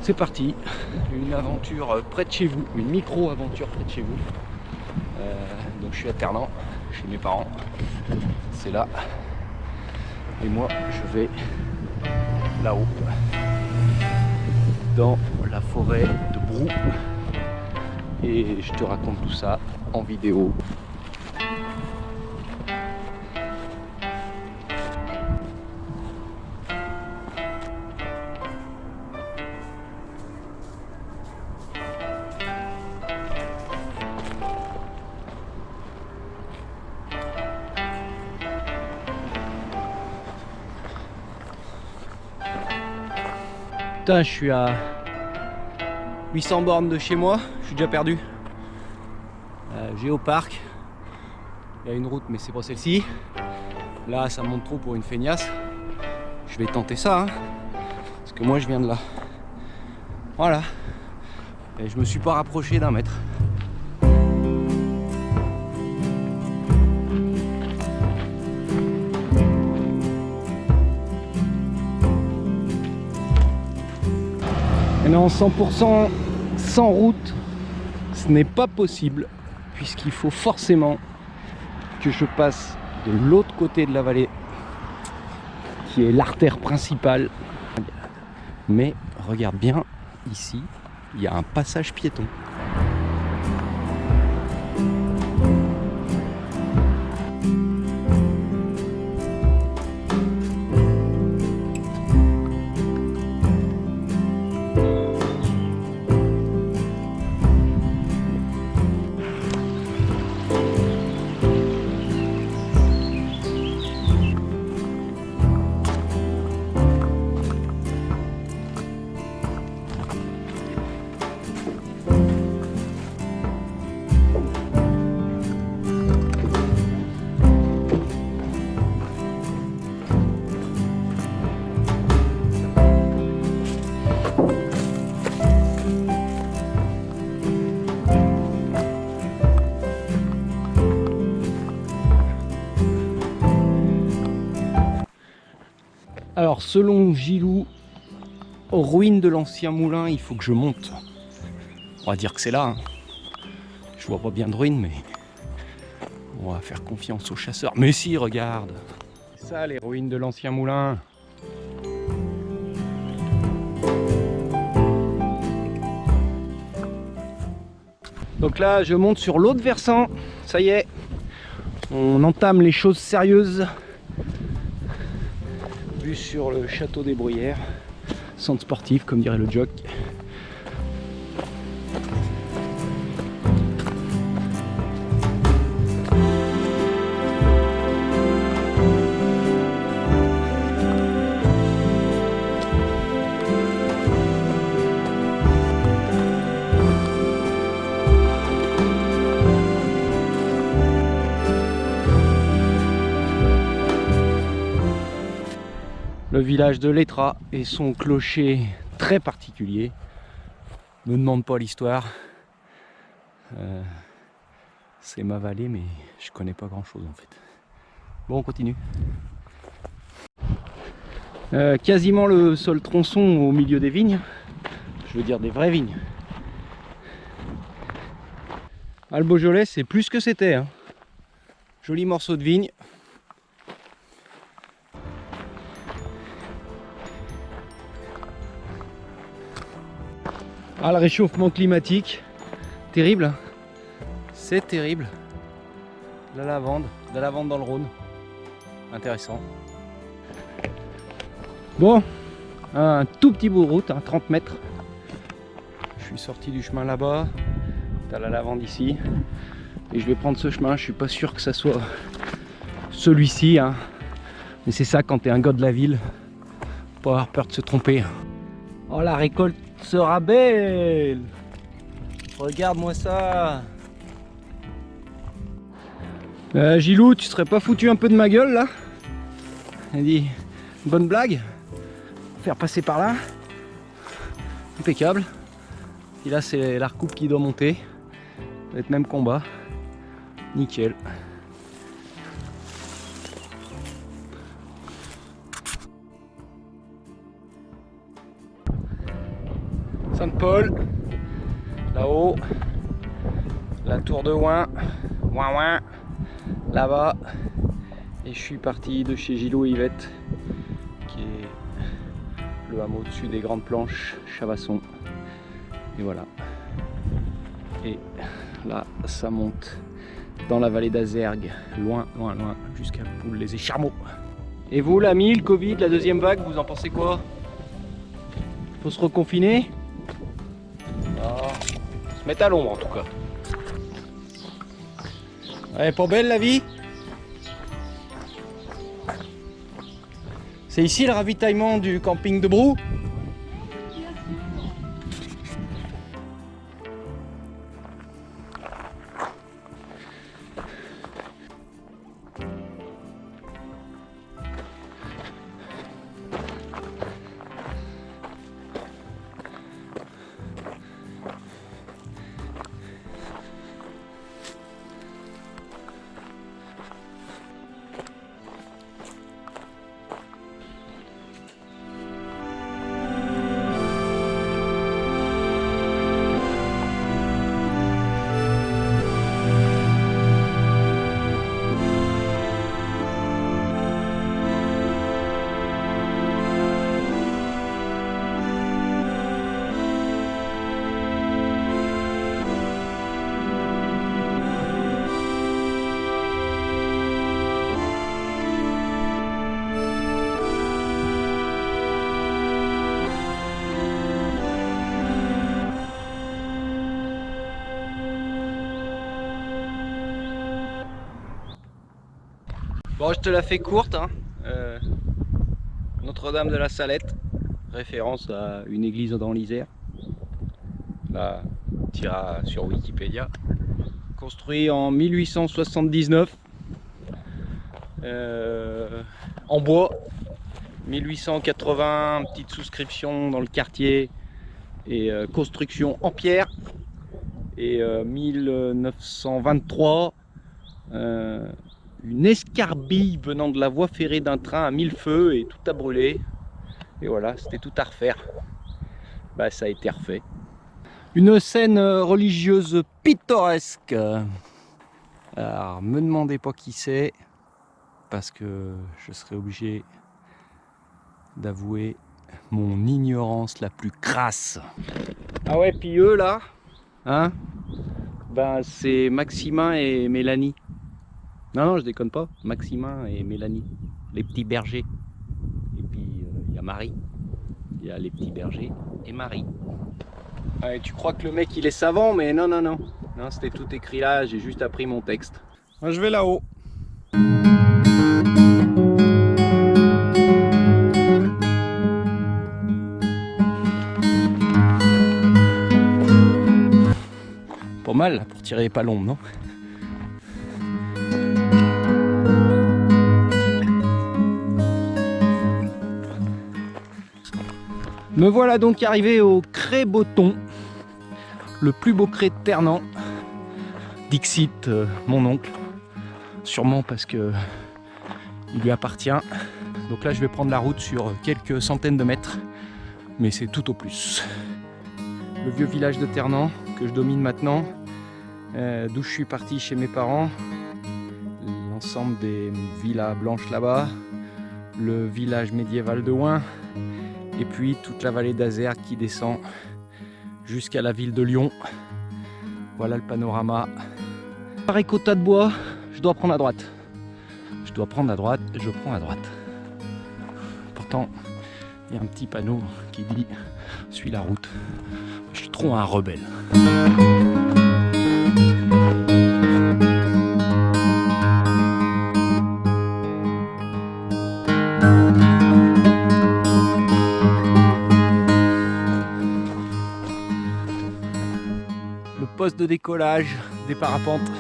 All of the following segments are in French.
C'est parti, une aventure près de chez vous, une micro-aventure près de chez vous. Donc je suis à Ternan, chez mes parents, c'est là. Et moi je vais là-haut, dans la forêt de Brou. Et je te raconte tout ça en vidéo. Putain, je suis à 800 bornes de chez moi, je suis déjà perdu. Géoparc, il y a une route mais c'est pas celle-ci. Là ça monte trop pour une feignasse. Je vais tenter ça, hein, parce que moi je viens de là. Voilà. Et je me suis pas rapproché d'un mètre. Et non, 100% sans route, ce n'est pas possible, puisqu'il faut forcément que je passe de l'autre côté de la vallée, qui est l'artère principale. Mais regarde bien, ici, il y a un passage piéton. Alors selon Gilou, aux ruines de l'ancien moulin, il faut que je monte. On va dire que c'est là, hein. Je vois pas bien de ruines, mais on va faire confiance aux chasseurs. Mais si, regarde, ça les ruines de l'ancien moulin. Donc là je monte sur l'autre versant, ça y est, on entame les choses sérieuses. Vue sur le château des Bruyères, centre sportif comme dirait le jock. Le village de Lettra et son clocher très particulier. Ne me demande pas l'histoire. C'est ma vallée, mais je connais pas grand chose en fait. Bon, on continue. Quasiment le seul tronçon au milieu des vignes. Je veux dire des vraies vignes. Ah, le Beaujolais, c'est plus ce que c'était, hein. Joli morceau de vigne. Ah, le réchauffement climatique, terrible, c'est terrible. La lavande dans le Rhône, intéressant. Bon, un tout petit bout de route, hein, 30 mètres. Je suis sorti du chemin là-bas, t'as la lavande ici, et je vais prendre ce chemin. Je suis pas sûr que ça soit celui-ci, hein. Mais c'est ça quand t'es un gars de la ville, pas avoir peur de se tromper. Oh, la récolte sera belle. Regarde-moi ça. Gilou, tu serais pas foutu un peu de ma gueule là? Il a dit, bonne blague. Faire passer par là. Impeccable. Et là c'est la recoupe qui doit monter. Ça va être même combat. Nickel. Sainte-Paul, là-haut, la tour de Ouin, là-bas, et je suis parti de chez Gilot et Yvette, qui est le hameau au-dessus des Grandes Planches, Chavasson, et voilà. Et là, ça monte dans la vallée d'Azergues, loin, jusqu'à Poules-les-Écharmeaux. Et vous, l'ami, le Covid, la deuxième vague, vous en pensez quoi? Faut se reconfiner? Se mettre à l'ombre en tout cas. Elle est pas belle la vie? C'est ici le ravitaillement du camping de Brou? Bon, je te la fais courte, hein. Notre-Dame de la Salette, référence à une église dans l'Isère. Là, tu iras sur Wikipédia. Construit en 1879, en bois. 1880, petite souscription dans le quartier et construction en pierre. Et 1923. Une escarbille venant de la voie ferrée d'un train a mis le feu et tout a brûlé. Et voilà, c'était tout à refaire. Bah, ça a été refait. Une scène religieuse pittoresque. Alors, me demandez pas qui c'est, parce que je serai obligé d'avouer mon ignorance la plus crasse. Ah ouais, puis eux là, hein, ben c'est Maximin et Mélanie. Non, je déconne pas. Maximin et Mélanie, les petits bergers. Et puis il y a Marie. Il y a les petits bergers et Marie. Ouais, tu crois que le mec il est savant, mais non. Non, c'était tout écrit là, j'ai juste appris mon texte. Moi, je vais là-haut. Pas mal pour tirer les palombes, non? Me voilà donc arrivé au Cré Boton, le plus beau cré de Ternant. Dixit, mon oncle, sûrement parce que il lui appartient. Donc là je vais prendre la route sur quelques centaines de mètres, mais c'est tout au plus. Le vieux village de Ternant que je domine maintenant, d'où je suis parti chez mes parents, l'ensemble des villas blanches là-bas, le village médiéval de Ouin, et puis toute la vallée d'Azergues qui descend jusqu'à la ville de Lyon. Voilà le panorama. Pareil qu'au tas de bois, je dois prendre à droite. Je dois prendre à droite, je prends à droite. Pourtant, il y a un petit panneau qui dit « Suis la route ». Je suis trop un rebelle. Poste de décollage des parapentes.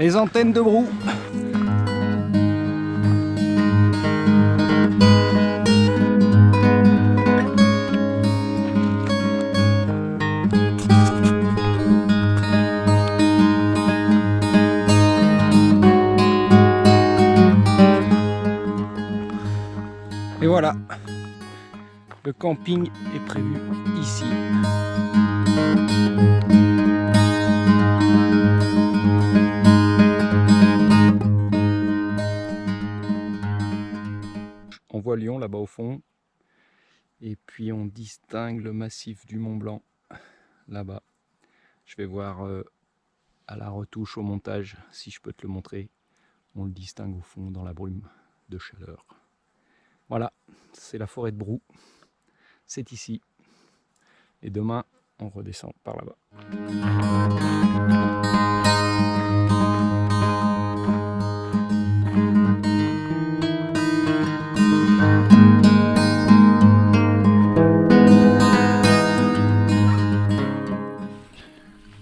Les antennes de brou. Et voilà, le camping est prévu ici. On voit Lyon là-bas au fond. Et puis on distingue le massif du Mont Blanc là-bas. Je vais voir à la retouche au montage si je peux te le montrer. On le distingue au fond dans la brume de chaleur. Voilà, c'est la forêt de Brou. C'est ici. Et demain, on redescend par là-bas.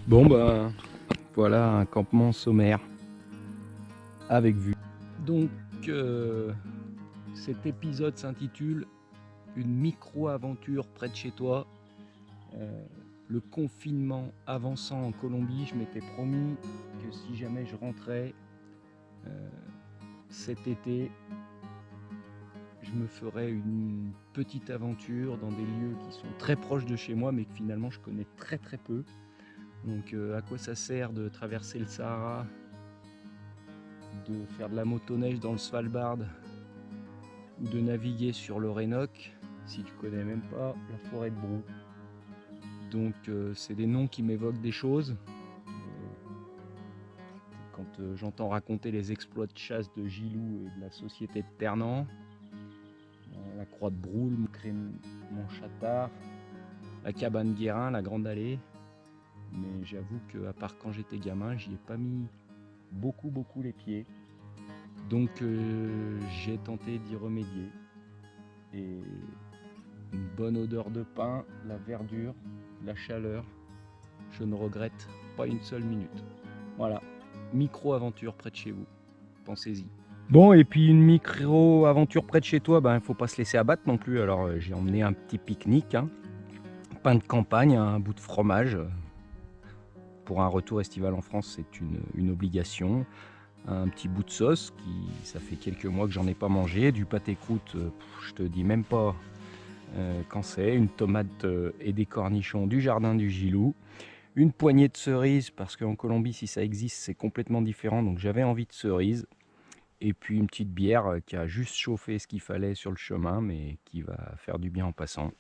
Bon ben, voilà un campement sommaire avec vue. Donc cet épisode s'intitule Une micro-aventure près de chez toi. Le confinement avançant en Colombie, je m'étais promis que si jamais je rentrais cet été, je me ferais une petite aventure dans des lieux qui sont très proches de chez moi mais que finalement je connais très peu. Donc à quoi ça sert de traverser le Sahara, de faire de la motoneige dans le Svalbard ou de naviguer sur l'Orénoque si tu connais même pas la forêt de Brou. Donc c'est des noms qui m'évoquent des choses. Quand j'entends raconter les exploits de chasse de Gilou et de la société de Ternant, la croix de Brou, le Montchatard, la cabane Guérin, la Grande Allée. Mais j'avoue qu'à part quand j'étais gamin, j'y ai pas mis beaucoup les pieds. Donc j'ai tenté d'y remédier. Et une bonne odeur de pin, la verdure, la chaleur, je ne regrette pas une seule minute. Voilà, micro-aventure près de chez vous, pensez-y. Bon, et puis une micro-aventure près de chez toi, ben il faut pas se laisser abattre non plus. Alors j'ai emmené un petit pique-nique, hein. Pain de campagne, un bout de fromage. Pour un retour estival en France, c'est une obligation. Un petit bout de sauce, ça fait quelques mois que j'en ai pas mangé. Du pâté croûte, je te dis même pas quand c'est. Une tomate et des cornichons du jardin du Gilou. Une poignée de cerises, parce qu'en Colombie, si ça existe, c'est complètement différent. Donc j'avais envie de cerises. Et puis une petite bière qui a juste chauffé ce qu'il fallait sur le chemin, mais qui va faire du bien en passant.